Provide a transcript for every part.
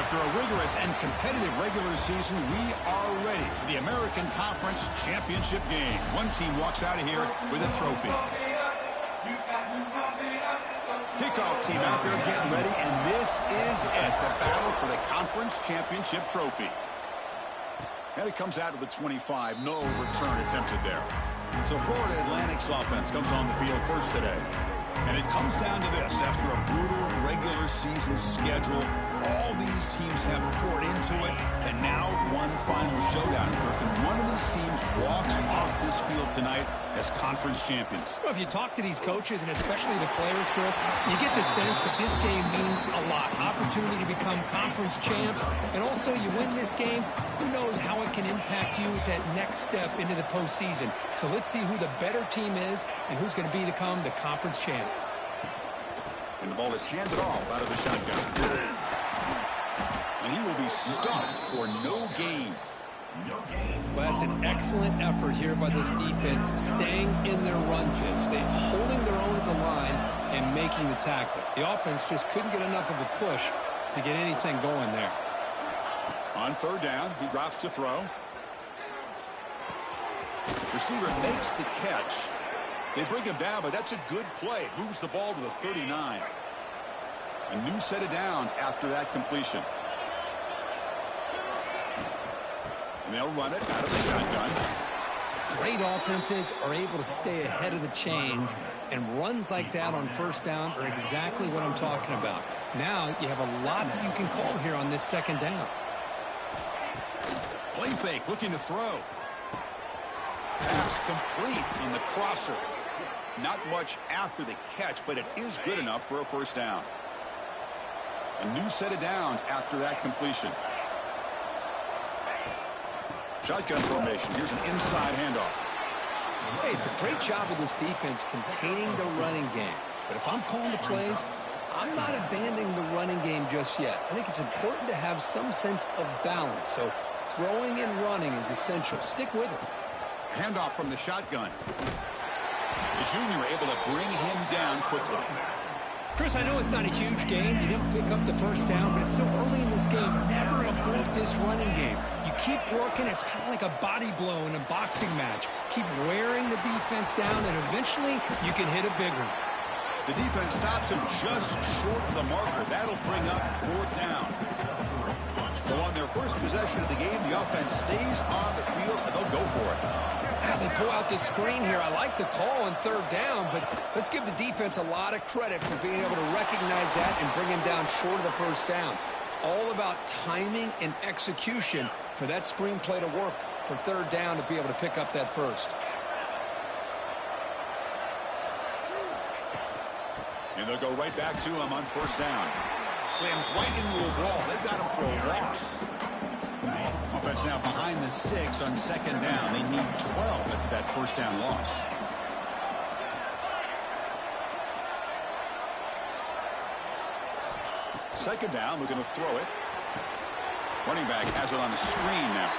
After a rigorous and competitive regular season, we are ready for the American Conference Championship game. One team walks out of here with a trophy. Kickoff team out there getting ready, and this is it, the battle for the Conference Championship trophy. And it comes out to the 25. No return attempted there. So Florida Atlantic's offense comes on the field first today. And it comes down to this. After a brutal regular season schedule, all these teams have poured into it, and now one final showdown, Kirk. And one of these teams walks off this field tonight as conference champions. Well, if you talk to these coaches, and especially the players, Chris, you get the sense that this game means a lot. Opportunity to become conference champs, and also you win this game, who knows how it can impact you at that next step into the postseason. So let's see who the better team is and who's going to become the conference champ. And the ball is handed off out of the shotgun. And he will be stuffed for no gain. Well, that's an excellent effort here by this defense, staying in their run fit, holding their own at the line and making the tackle. The offense just couldn't get enough of a push to get anything going there. On third down, he drops to throw. Receiver makes the catch. They bring him down, but that's a good play. It moves the ball to the 39. A new set of downs after that completion. And they'll run it out of the shotgun. Great offenses are able to stay ahead of the chains, and runs like that on first down are exactly what I'm talking about. Now you have a lot that you can call here on this second down. Play fake, looking to throw. Pass complete on the crosser. Not much after the catch, but it is good enough for a first down. A new set of downs after that completion. Shotgun formation. Here's an inside handoff. Hey, it's a great job of this defense containing the running game. But if I'm calling the plays, I'm not abandoning the running game just yet. I think it's important to have some sense of balance. So throwing and running is essential. Stick with it. Handoff from the shotgun. The junior able to bring him down quickly. Chris, I know it's not a huge gain. You didn't pick up the first down, but it's still early in this game. Never abort this running game. You keep working. It's kind of like a body blow in a boxing match. Keep wearing the defense down, and eventually you can hit a big one. The defense stops him just short of the marker. That'll bring up fourth down. So on their first possession of the game, the offense stays on the field, and they'll go for it. They pull out the screen here. I like the call on third down, but let's give the defense a lot of credit for being able to recognize that and bring him down short of the first down. It's all about timing and execution for that screen play to work for third down to be able to pick up that first. And they'll go right back to him on first down. Slams right into a wall. They've got him for a loss. Offense now behind the 6 on second down. They need 12 after that first down loss. Second down, looking to throw it. Running back has it on the screen now.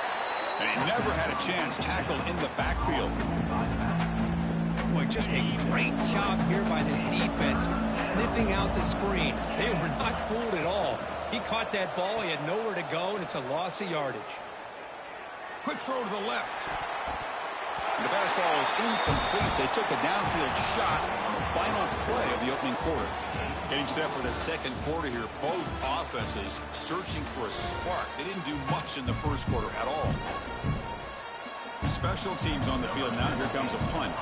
And he never had a chance tackled in the backfield. Boy, just a great job here by this defense, sniffing out the screen. They were not fooled at all. He caught that ball. He had nowhere to go, and it's a loss of yardage. Quick throw to the left. The pass ball is incomplete. They took a downfield shot on the final play of the opening quarter. Getting set for the second quarter here. Both offenses searching for a spark. They didn't do much in the first quarter at all. Special teams on the field now. Here comes a punt.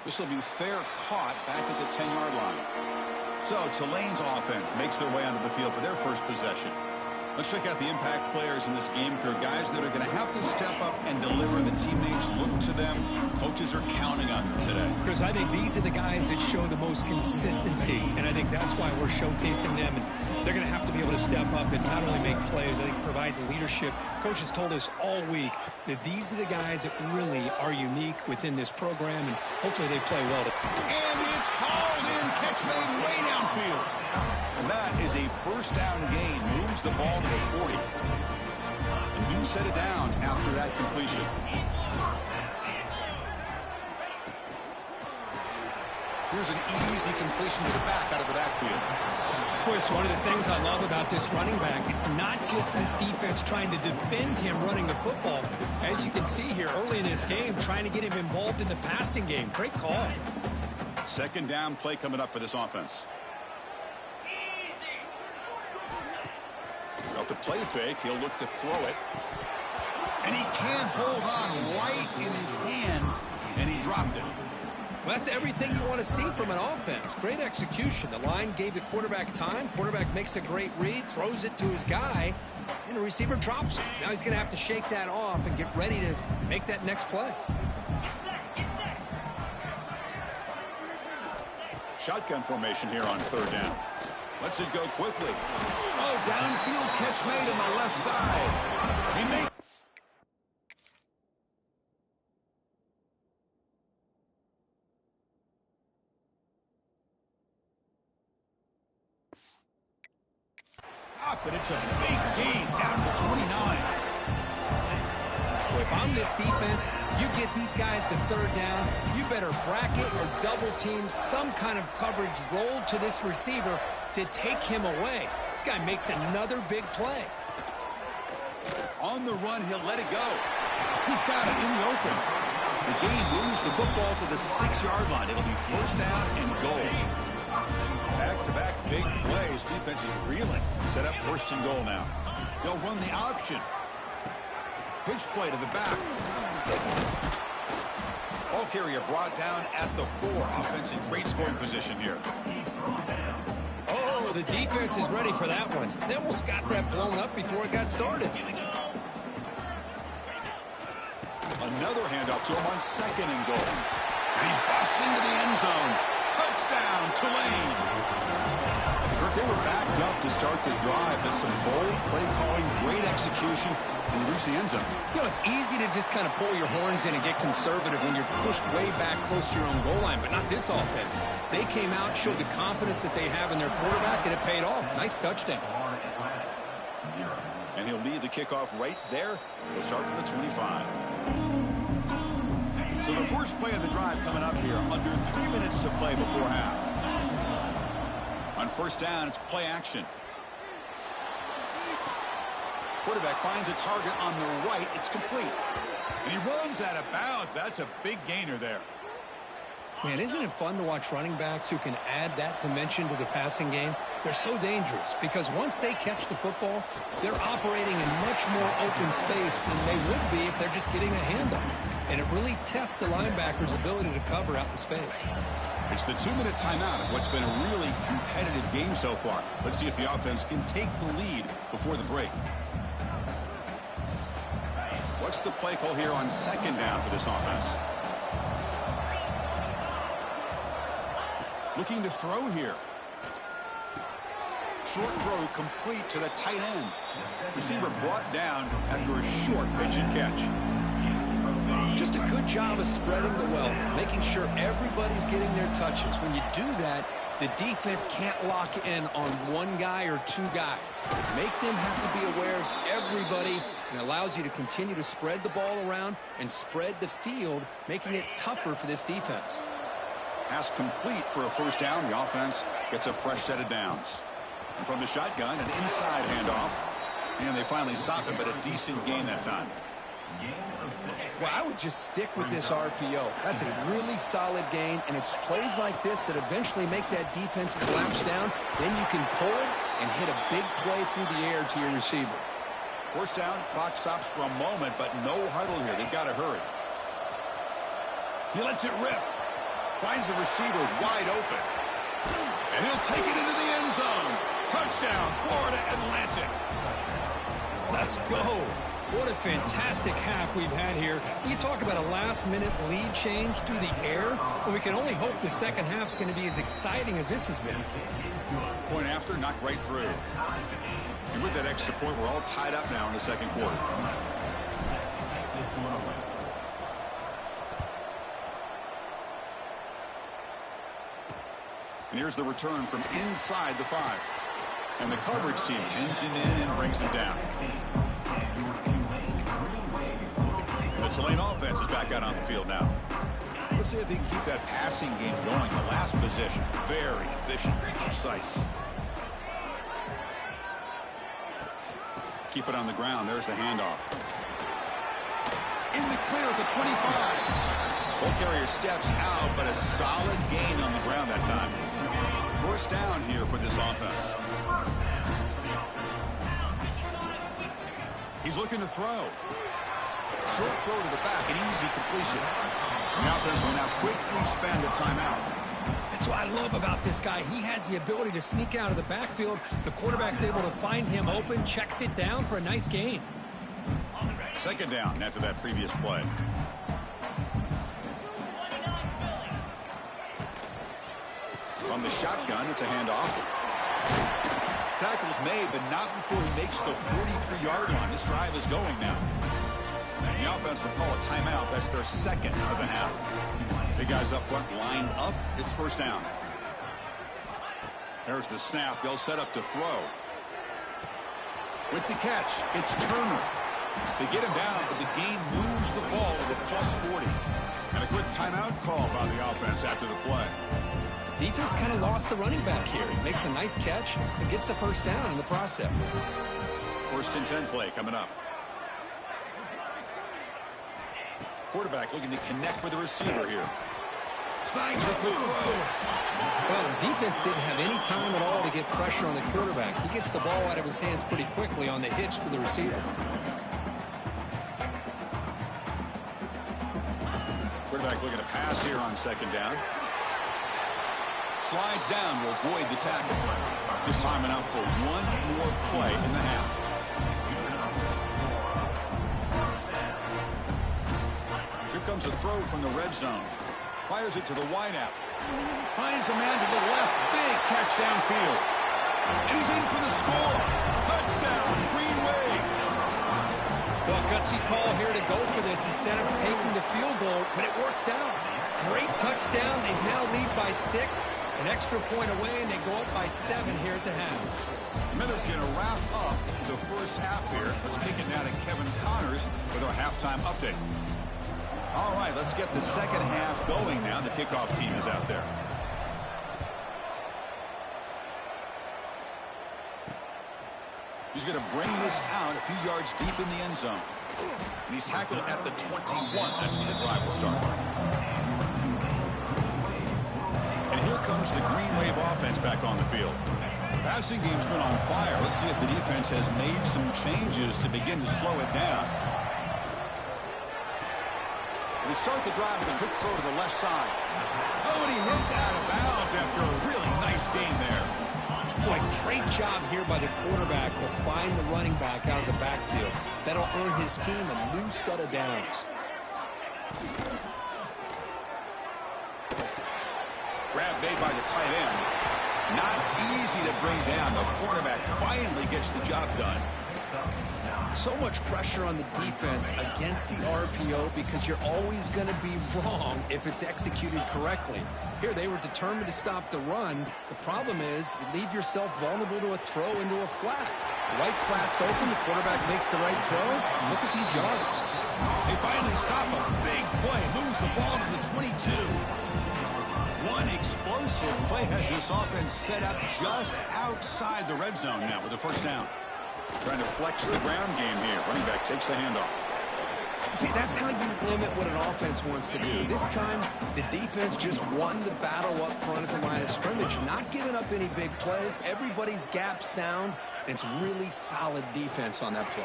This will be fair caught back at the 10-yard line. So Tulane's offense makes their way onto the field for their first possession. Let's check out the impact players in this game, guys that are going to have to step up and deliver. The teammates look to them. Coaches are counting on them today. Chris, I think these are the guys that show the most consistency, and I think that's why we're showcasing them. And they're going to have to be able to step up and not only make plays, I think provide the leadership. Coaches told us all week that these are the guys that really are unique within this program, and hopefully they play well. And it's hauled in. Catch made way downfield. And that is a first down gain. Moves the ball to the 40. A new set of downs after that completion. Here's an easy completion to the back out of the backfield. Of course, one of the things I love about this running back, it's not just this defense trying to defend him running the football. As you can see here early in this game, trying to get him involved in the passing game. Great call. Second down play coming up for this offense. Off the play fake, he'll look to throw it. And he can't hold on right in his hands, and he dropped it. Well, that's everything you want to see from an offense. Great execution. The line gave the quarterback time. Quarterback makes a great read, throws it to his guy, and the receiver drops it. Now he's going to have to shake that off and get ready to make that next play. Shotgun formation here on third down. Lets it go quickly. Oh, downfield catch made on the left side. He made... But it's a big gain down to 29. Well, if I'm this defense, you get these guys to third down, you better bracket or double team some kind of coverage rolled to this receiver to take him away. This guy makes another big play. On the run, he'll let it go. He's got it in the open. The game moves the football to the 6-yard line. It'll be first down and goal. Back-to-back big plays. Defense is reeling. Set up first and goal now. They'll run the option. Pitch play to the back. Ball carrier brought down at the 4. Offense in great scoring position here. Oh, the defense is ready for that one. They almost got that blown up before it got started. Another handoff to him on second and goal. And he busts into the end zone. Touchdown, Tulane. They were backed up to start the drive, but some bold play calling, great execution, and they reach the end zone. You know, it's easy to just kind of pull your horns in and get conservative when you're pushed way back close to your own goal line, but not this offense. They came out, showed the confidence that they have in their quarterback, and it paid off. Nice touchdown. And he'll lead the kickoff right there. He'll start from the 25. So the first play of the drive coming up here, under 3 minutes to play before half. On first down, it's play action. Quarterback finds a target on the right. It's complete. And he runs out of bounds. That's a big gainer there. Man, isn't it fun to watch running backs who can add that dimension to the passing game? They're so dangerous because once they catch the football, they're operating in much more open space than they would be if they're just getting a handoff. And it really tests the linebacker's ability to cover out the space. It's the 2-minute timeout of what's been a really competitive game so far. Let's see if the offense can take the lead before the break. What's the play call here on second down for this offense? Looking to throw here. Short throw complete to the tight end. Receiver brought down after a short pitch and catch. Just a good job of spreading the wealth, making sure everybody's getting their touches. When you do that, the defense can't lock in on one guy or two guys. Make them have to be aware of everybody, and allows you to continue to spread the ball around and spread the field, making it tougher for this defense. Pass complete for a first down. The offense gets a fresh set of downs. And from the shotgun, an inside handoff. And they finally stop him, but a decent gain that time. Well, I would just stick with this RPO. That's a really solid gain, and it's plays like this that eventually make that defense collapse down. Then you can pull it and hit a big play through the air to your receiver. First down, clock stops for a moment, but no huddle here. They've got to hurry. He lets it rip. Finds the receiver wide open. And he'll take it into the end zone. Touchdown, Florida Atlantic. Let's go. What a fantastic half we've had here. We talk about a last-minute lead change through the air, and we can only hope the second half's going to be as exciting as this has been. Point after, knocked right through. And with that extra point, we're all tied up now in the second quarter. And here's the return from inside the 5. And the coverage team pins him in and brings him down. The Tulane offense is back out on the field now. Let's Let's see if he can keep that passing game going. The last possession, very efficient, precise. Keep it on the ground. There's the handoff. In the clear at the 25. Ball carrier steps out, but a solid gain on the ground that time. First down here for this offense. He's looking to throw. Short throw to the back, an easy completion. The offense will now quickly spend a timeout. That's what I love about this guy. He has the ability to sneak out of the backfield. The quarterback's able to find him open, checks it down for a nice gain. Second down after that previous play. From the shotgun, it's a handoff. Tackle's made, but not before he makes the 43-yard line. This drive is going now. The offense will call a timeout. That's their second of the half. Big guys up front lined up. It's first down. There's the snap. They'll set up to throw. With the catch, it's Turner. They get him down, but the game moves the ball to the +40. And a quick timeout call by the offense after the play. Defense kind of lost the running back here. He makes a nice catch and gets the first down in the process. First and 10 play coming up. Quarterback looking to connect with the receiver here. Slides a good throw. Well, the defense didn't have any time at all to get pressure on the quarterback. He gets the ball out of his hands pretty quickly on the hitch to the receiver. Quarterback looking to pass here on second down. Slides down to avoid the tackle. Just time enough for one more play in the half. Here comes a throw from the red zone. Fires it to the wideout. Finds a man to the left. Big catch downfield. And he's in for the score. Touchdown, Green Wave. Well, gutsy call here to go for this instead of taking the field goal, but it works out. Great touchdown. They now lead by 6. An extra point away, and they go up by 7 here at the half. Miller's going to wrap up the first half here. Let's kick it now to Kevin Connors with our halftime update. All right, let's get the second half going now. The kickoff team is out there. He's going to bring this out a few yards deep in the end zone. And he's tackled at the 21. That's where the drive will start. And here comes the Green Wave offense back on the field. Passing game's been on fire. Let's see if the defense has made some changes to begin to slow it down. They start the drive with a quick throw to the left side. Oh, and he hits out of bounds after a really nice game there. Boy, great job here by the quarterback to find the running back out of the backfield. That'll earn his team a new set of downs. Grab made by the tight end. Not easy to bring down. The quarterback finally gets the job done. So much pressure on the defense against the RPO because you're always going to be wrong if it's executed correctly. Here they were determined to stop the run. The problem is you leave yourself vulnerable to a throw into a flat. The right flat's open. The quarterback makes the right throw. Look at these yards. They finally stop a big play. Moves the ball to the 22. One explosive play has this offense set up just outside the red zone now with the first down. Trying to flex the ground game here. Running back takes the handoff. See, that's how you limit what an offense wants to do. This time, the defense just won the battle up front at the line of scrimmage, not giving up any big plays. Everybody's gap sound. It's really solid defense on that play.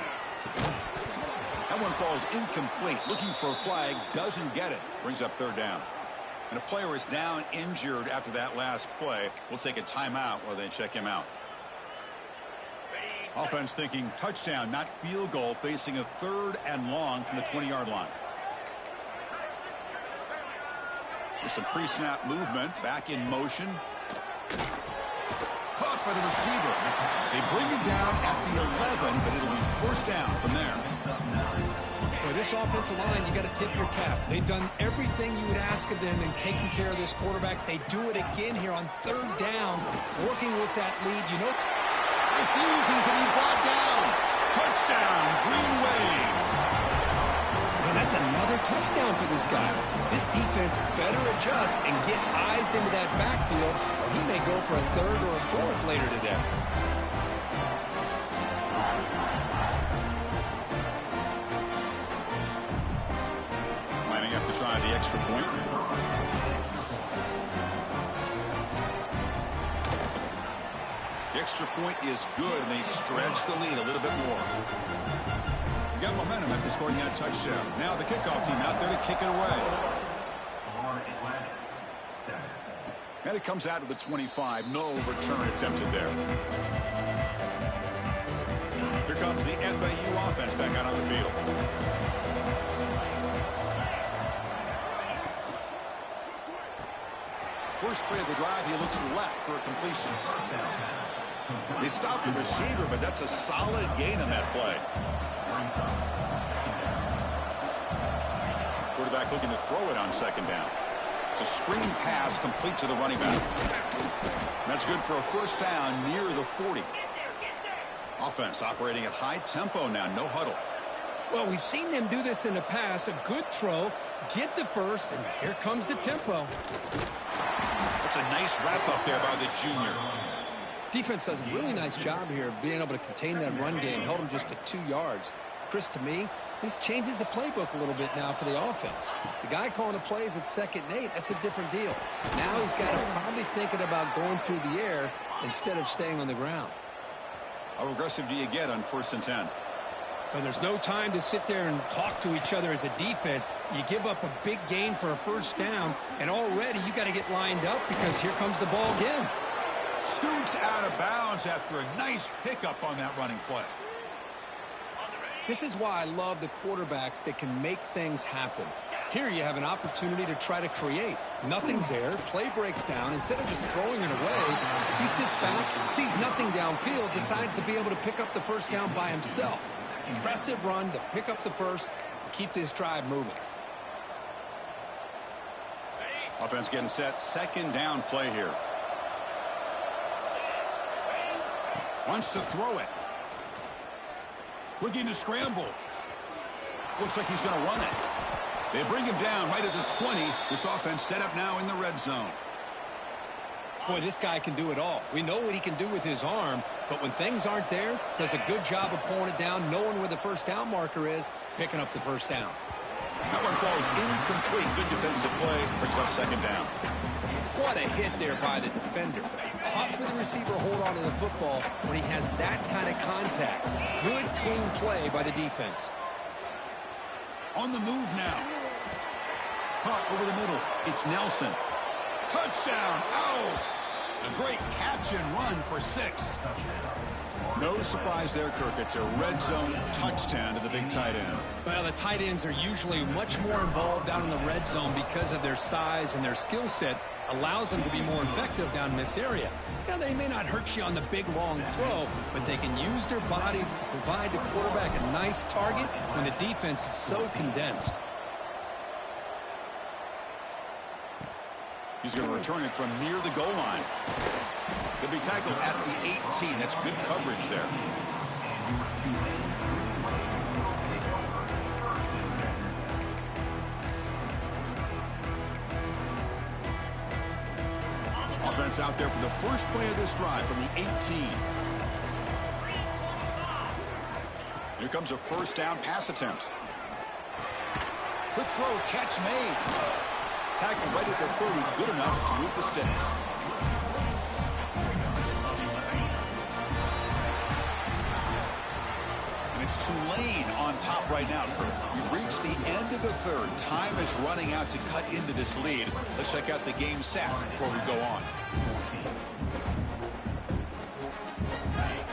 That one falls incomplete. Looking for a flag. Doesn't get it. Brings up third down. And a player is down injured after that last play. We'll take a timeout while they check him out. Offense thinking touchdown, not field goal, facing a 3rd and long from the 20-yard line. There's some pre-snap movement, back in motion. Caught by the receiver. They bring him down at the 11, but it'll be first down from there. Boy, this offensive line, you got to tip your cap. They've done everything you would ask of them in taking care of this quarterback. They do it again here on 3rd down, working with that lead. You know, refusing to be brought down. Touchdown, Green Wave. And that's another touchdown for this guy. This defense better adjust and get eyes into that backfield, or he may go for a third or a fourth later today. Lining up to try the extra point. The extra point is good, and they stretch the lead a little bit more. We got momentum after scoring that touchdown. Now the kickoff team out there to kick it away. And it comes out of the 25. No return attempted there. Here comes the FAU offense back out on the field. First play of the drive, he looks left for a completion. They stopped the receiver, but that's a solid gain on that play. Quarterback looking to throw it on second down. It's a screen pass complete to the running back. That's good for a first down near the 40. Offense operating at high tempo now, no huddle. Well, we've seen them do this in the past. A good throw, get the first, and here comes the tempo. That's a nice wrap up there by the junior. Defense does a really nice job here of being able to contain that run game, held them just to 2 yards. Chris, to me, this changes the playbook a little bit now for the offense. The guy calling the plays at 2nd and 8, that's a different deal. Now he's got to probably thinking about going through the air instead of staying on the ground. How aggressive do you get on 1st and 10? Well, there's no time to sit there and talk to each other as a defense. You give up a big gain for a first down, and already you got to get lined up because here comes the ball again. Scoots out of bounds after a nice pickup on that running play. This is why I love the quarterbacks that can make things happen. Here you have an opportunity to try to create. Nothing's there. Play breaks down. Instead of just throwing it away, he sits back, sees nothing downfield, decides to be able to pick up the first down by himself. Impressive run to pick up the first, keep this drive moving. Offense getting set. 2nd down play here. Wants to throw it. Looking to scramble. Looks like he's going to run it. They bring him down right at the 20. This offense set up now in the red zone. Boy, this guy can do it all. We know what he can do with his arm, but when things aren't there, does a good job of pulling it down, knowing where the first down marker is, picking up the first down. That one falls incomplete. Good defensive play. Brings up 2nd down. What a hit there by the defender. Tough for the receiver to hold on to the football when he has that kind of contact. Good, clean play by the defense. On the move now. Caught over the middle. It's Nelson. Touchdown. Out. A great catch and run for 6. No surprise there, Kirk. It's a red zone touchdown to the big tight end. Well, the tight ends are usually much more involved down in the red zone because of their size and their skill set allows them to be more effective down in this area. Now, they may not hurt you on the big, long throw, but they can use their bodies to provide the quarterback a nice target when the defense is so condensed. He's going to return it from near the goal line. He'll be tackled at the 18. That's good coverage there. Offense out there for the first play of this drive from the 18. Here comes a first down pass attempt. Quick throw, catch made. Tackled right at the 30, good enough to move the sticks. And it's Tulane on top right now, Kurt. We've reached the end of the 3rd. Time is running out to cut into this lead. Let's check out the game stats before we go on.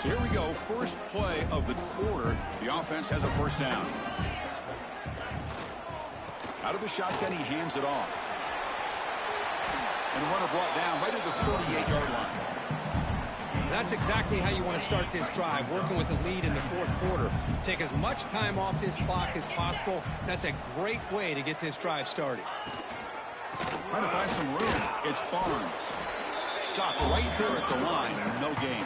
So here we go, first play of the quarter. The offense has a first down. Out of the shotgun, he hands it off. And the runner brought down right at the 38-yard line. That's exactly how you want to start this drive, working with the lead in the 4th quarter. Take as much time off this clock as possible. That's a great way to get this drive started. Trying to find some room. It's Barnes. stop right there at the line. No gain.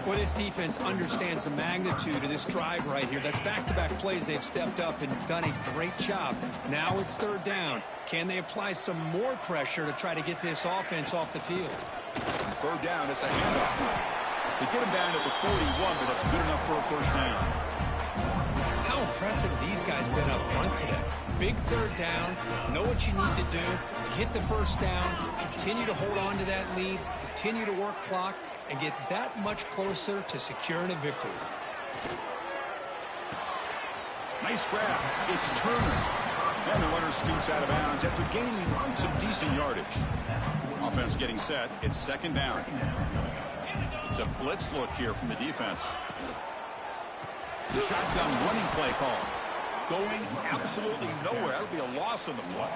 Well, this defense understands the magnitude of this drive right here. That's back-to-back plays. They've stepped up and done a great job. Now it's third down. Can they apply some more pressure to try to get this offense off the field? On third down, it's a handoff. They get him down at the 41, but that's good enough for a first down. How impressive these guys been up front today. Big third down, know what you need to do, get the first down, continue to hold on to that lead, continue to work clock, and get that much closer to securing a victory. Nice grab. It's Turner. And the runner scoots out of bounds after gaining some decent yardage. Offense getting set. It's second down. It's a blitz look here from the defense. The shotgun running play call. Going absolutely nowhere. That'll be a loss on the play.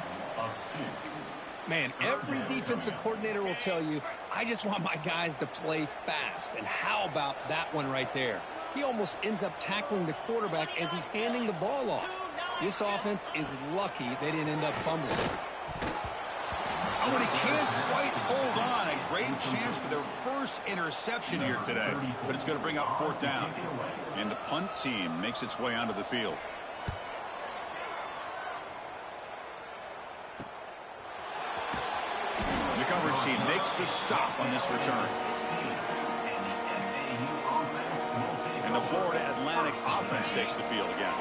Man, every defensive coordinator will tell you, I just want my guys to play fast. And how about that one right there? He almost ends up tackling the quarterback as he's handing the ball off. This offense is lucky they didn't end up fumbling. Oh, and he can't quite hold on. A great chance for their first interception here today. But it's going to bring up fourth down. And the punt team makes its way onto the field. The coverage team makes the stop on this return. And the Florida Atlantic offense takes the field again.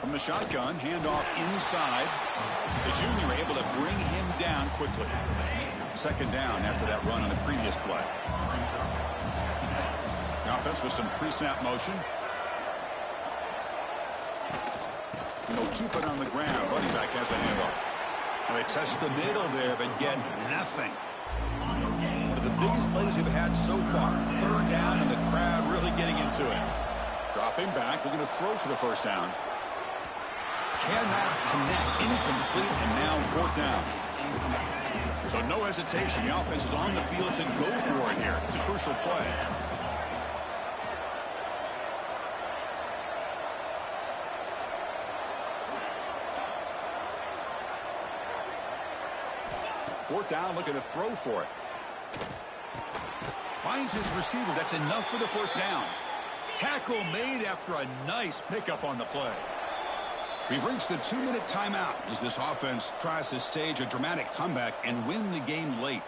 From the shotgun, handoff inside. The junior able to bring him down quickly. Second down after that run on the previous play. The offense with some pre-snap motion. And they'll keep it on the ground. Running back has a handoff. And they test the middle there, but get nothing. One of the biggest plays we've had so far. Third down, and the crowd really getting into it. Dropping back, looking to throw for the first down. Cannot connect, incomplete, and now fourth down. So no hesitation. The offense is on the field to go for it here. It's a crucial play. Fourth down, looking to throw for it. Finds his receiver. That's enough for the first down. Tackle made after a nice pickup on the play. We've reached the 2-minute timeout as this offense tries to stage a dramatic comeback and win the game late.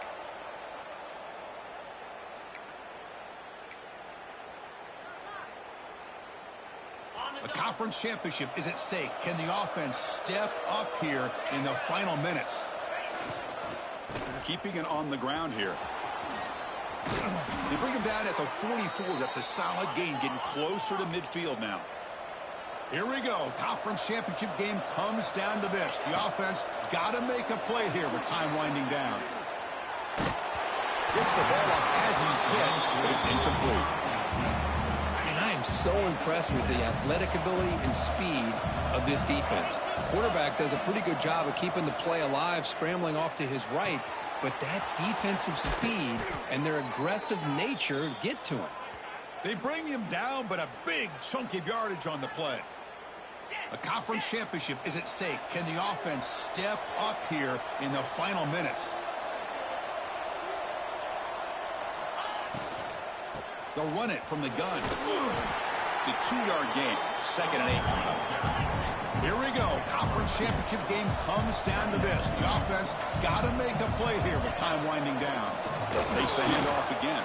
The conference championship is at stake. Can the offense step up here in the final minutes? Keeping it on the ground here. They bring him down at the 44. That's a solid gain, getting closer to midfield now. Here we go. Conference championship game comes down to this. The offense got to make a play here with time winding down. Gets the ball off as he's hit, but it's incomplete. And I am so impressed with the athletic ability and speed of this defense. Quarterback does a pretty good job of keeping the play alive, scrambling off to his right, but that defensive speed and their aggressive nature get to him. They bring him down, but a big chunk of yardage on the play. A conference championship is at stake. Can the offense step up here in the final minutes? They'll run it from the gun. It's a 2-yard gain. Second and 8 coming up. Here we go. Conference championship game comes down to this. The offense got to make a play here with time winding down. Takes the handoff again.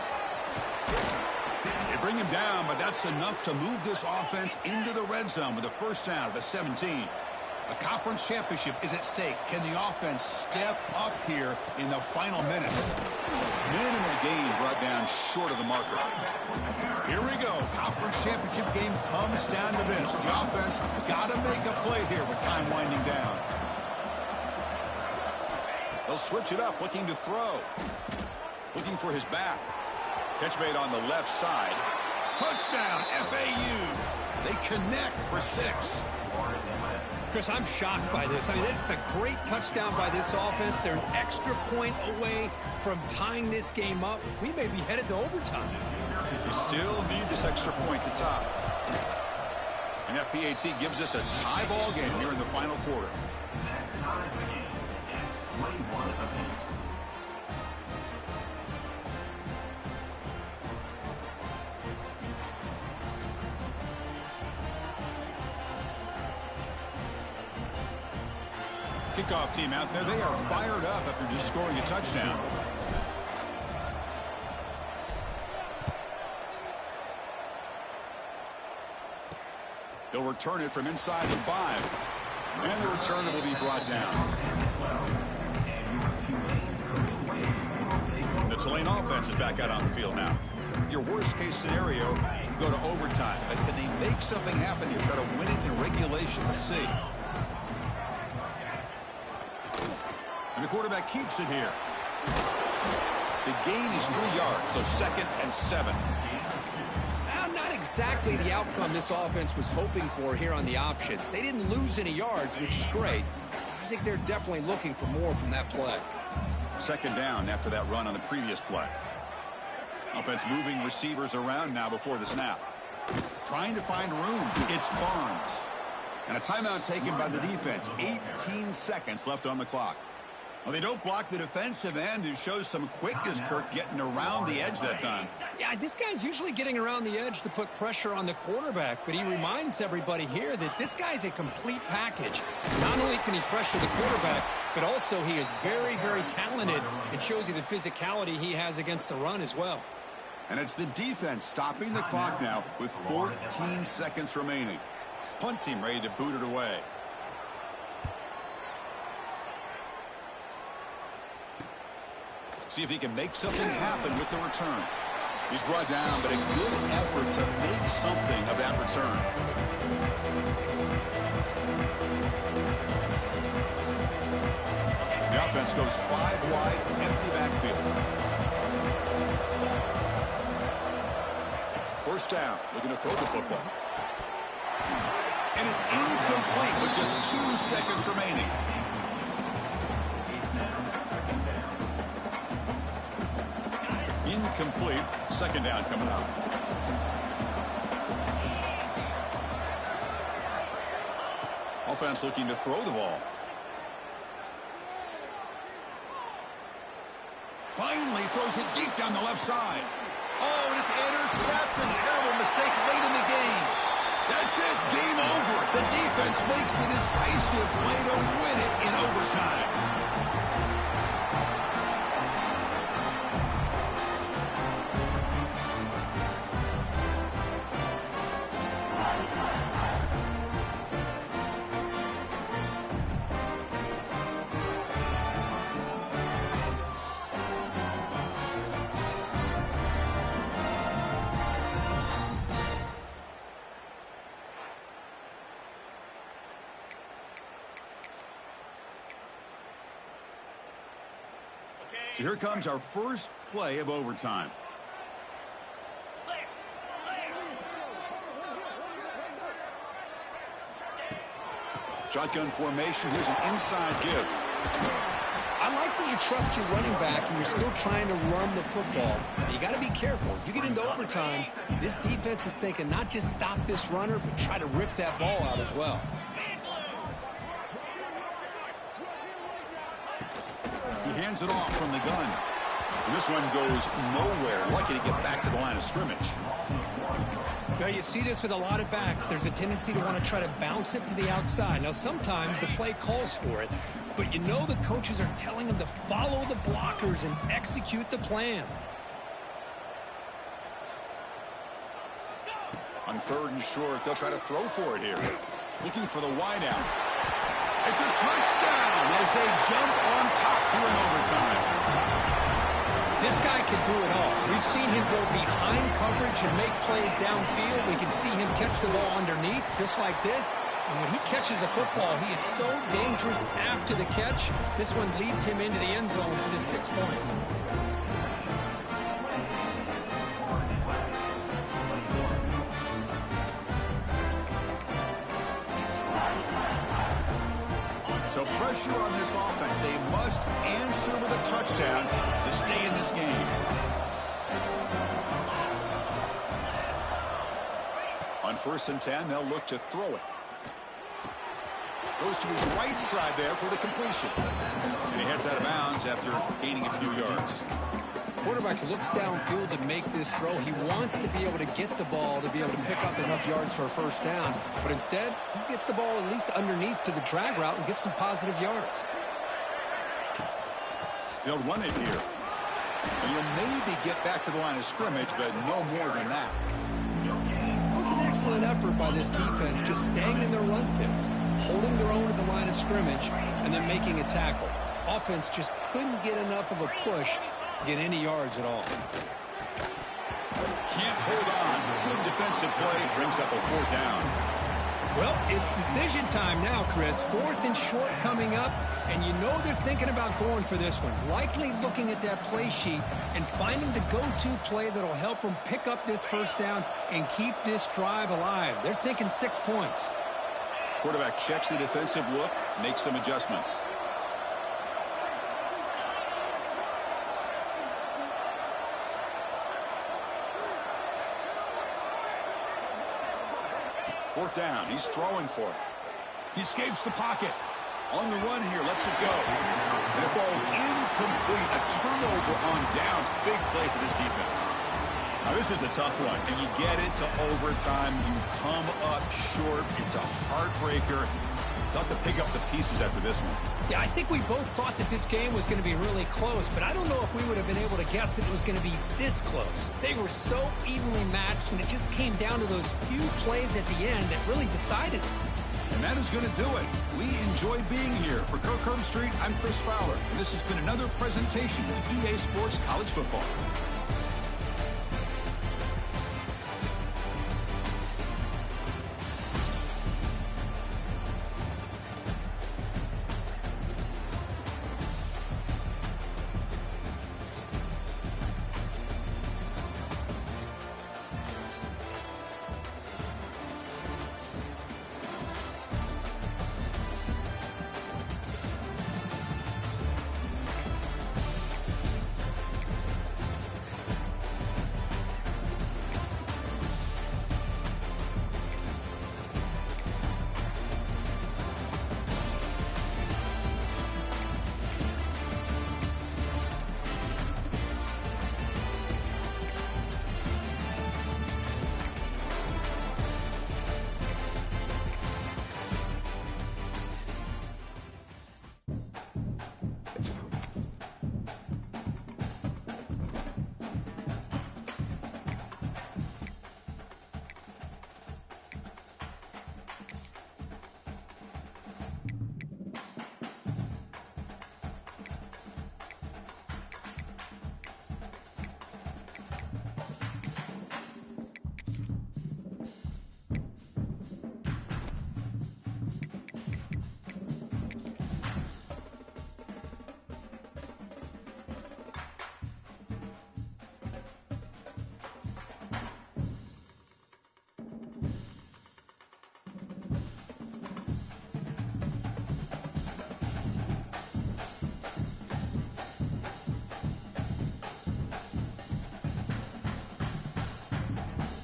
They bring him down, but that's enough to move this offense into the red zone with a first down at the 17. A conference championship is at stake. Can the offense step up here in the final minutes? Minimal gain brought down short of the marker. Here we go. Conference championship game comes down to this. The offense got to make a play here with time winding down. They'll switch it up, looking to throw. Looking for his back. Catch made on the left side. Touchdown, FAU. They connect for 6. Chris, I'm shocked by this. I mean, it's a great touchdown by this offense. They're an extra point away from tying this game up. We may be headed to overtime. You still need this extra point to top. And Yeah, PAT gives us a tie ball game here in the final quarter. Kickoff team out there. They are fired up after just scoring a touchdown. They'll return it from inside the 5. And the return will be brought down. The Tulane offense is back out on the field now. Your worst case scenario, you go to overtime. But can they make something happen here? Try to win it in regulation. Let's see. And the quarterback keeps it here. The gain is 3 yards, so 2nd and 7. Not exactly the outcome this offense was hoping for here on the option. They didn't lose any yards, which is great. I think they're definitely looking for more from that play. 2nd down after that run on the previous play. Offense moving receivers around now before the snap. Trying to find room. It's Barnes. And a timeout taken by the defense. 18 seconds left on the clock. Well, they don't block the defensive end, who shows some quickness, Kirk, getting around the edge that time. Yeah, this guy's usually getting around the edge to put pressure on the quarterback, but he reminds everybody here that this guy's a complete package. Not only can he pressure the quarterback, but also he is very, very talented and shows you the physicality he has against the run as well. And it's the defense stopping the clock now with 14 seconds remaining. Punt team ready to boot it away. See if he can make something happen with the return. He's brought down, but a good effort to make something of that return. The offense goes 5 wide, empty backfield. 1st down, looking to throw the football. And it's incomplete with just 2 seconds remaining. Incomplete. 2nd down coming up. Offense looking to throw the ball. Finally throws it deep down the left side. Oh, and it's intercepted. Terrible mistake late in the game. That's it. Game over. The defense makes the decisive play to win it in overtime. So here comes our first play of overtime. Shotgun formation. Here's an inside give. I like that you trust your running back and you're still trying to run the football. You got to be careful. You get into overtime, this defense is thinking not just stop this runner, but try to rip that ball out as well. He hands it off from the gun. And this one goes nowhere. Lucky to get back to the line of scrimmage. Now, you see this with a lot of backs. There's a tendency to want to try to bounce it to the outside. Now, sometimes the play calls for it, but you know the coaches are telling them to follow the blockers and execute the plan. On 3rd and short, they'll try to throw for it here. Looking for the wideout. It's a touchdown as they jump on top here in overtime. This guy can do it all. We've seen him go behind coverage and make plays downfield. We can see him catch the ball underneath, just like this. And when he catches a football, he is so dangerous after the catch. This one leads him into the end zone for the 6 points. So pressure on this offense. They must answer with a touchdown to stay in this game. On 1st and 10. They'll look to throw it. Goes to his right side there for the completion. And he heads out of bounds after gaining a few yards. Quarterback looks downfield to make this throw. He wants to be able to get the ball to be able to pick up enough yards for a 1st down. But instead, he gets the ball at least underneath to the drag route and gets some positive yards. They'll run it here. And you'll maybe get back to the line of scrimmage, but no more than that. It was an excellent effort by this defense, just staying in their run fits, holding their own at the line of scrimmage, and then making a tackle. Offense just couldn't get enough of a push to get any yards at all. Can't hold on. Good defensive play brings up a 4th down. Well, it's decision time now, Chris. 4th and short coming up, and you know they're thinking about going for this one. Likely looking at that play sheet and finding the go-to play that'll help them pick up this 1st down and keep this drive alive. They're thinking 6 points. Quarterback checks the defensive look, makes some adjustments. Fourth down. He's throwing for it. He escapes the pocket. On the run here. Lets it go. And it falls incomplete. A turnover on downs. Big play for this defense. Now, this is a tough one. And you get it to overtime. You come up short. It's a heartbreaker. Thought to pick up the pieces after this one. Yeah, I think we both thought that this game was going to be really close, but I don't know if we would have been able to guess that it was going to be this close. They were so evenly matched, and it just came down to those few plays at the end that really decided it. And that is going to do it. We enjoyed being here. For Kirk Street, I'm Chris Fowler, and this has been another presentation of EA Sports College Football.